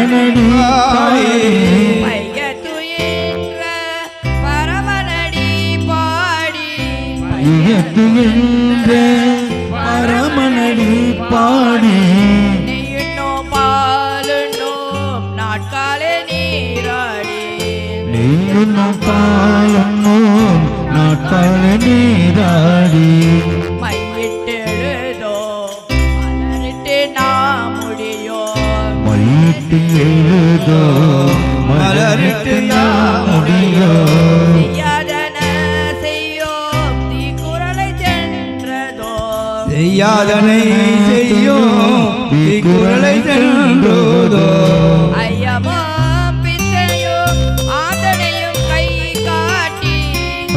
பரமனடி மையத்துயின்ற பரமனடி பாடி மையத்துயின்ற பரமனடி பாடி நெய்யுண்ணோம் பாலுண்ணோம் நாட்காலே நீராடி நெய்யுண்ணோம் பாலுண்ணோம் நாட்காலே நீராடி மையிட்டு எழுதோ மலரிட்டு நாம் முடியோம் மையிட்டு எழுதோ மலரிட்டு நாம் முடியோம் செய்யாதன செய்யோம் தீக்குறளை சென்றதோ செய்யாதனை செய்யோம் தீக்குறளை சென்றதோ ஐயமும் பிச்சையும் ஆதனையும் கை காட்டி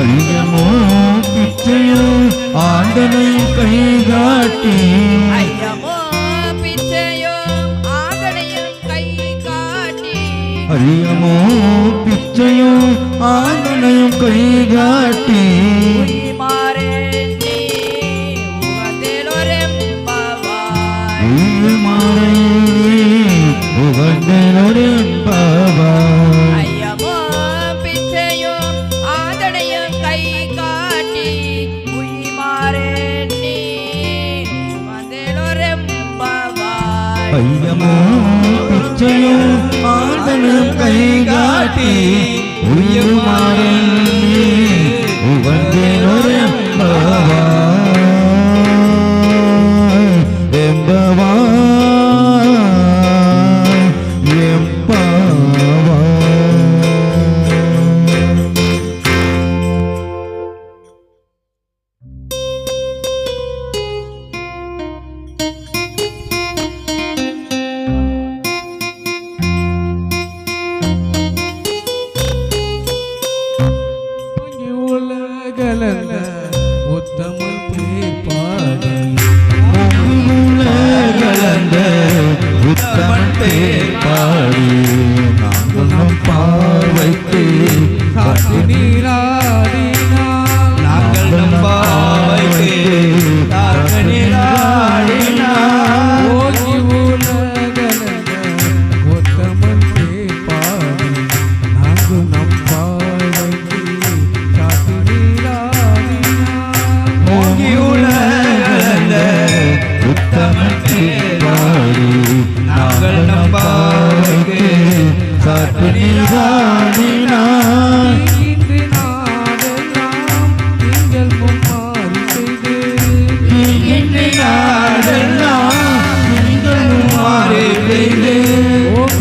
ஐயமோ பிச்சையும் ஆண்டனையும் கை காட்டி ஐயமும் பிச்சையும் ஆதனையும் கை காட்டி ஐயமோ பிச்சையும் ஆண்டனையும் கை காட்டி மாறேந்தி உகந்தேலொரெம்பவாய் உகந்தேலொரெம்பவாய் ஐயமும் பிச்சையும் ஆதனையும் கை காட்டி உய்மாறேந்தி உகந்தேலொரெம்பவாய் ஐயமோ பிச்சையும் ஆண்டனையும் கை காட்டி உய்யுமாறே கலந்த உத்தமன் பேர் பாடி கலந்த உத்தமன் பேர் பாடி நாங்கள் பாவைக்கு காட்டு நீராடினார் நாங்கள் பாவைக்கு காட்டு நீராடினார் ஓகி உலகலந்த உத்தமன் பேர் பாடி நாங்கள் நம் பாவைக்கு காட்டு நீராடினார் ஓங்கி உலகலந்த உத்தமன் பேர் பாடி நாங்கள் பாவைக்கு சாட்டு நீரா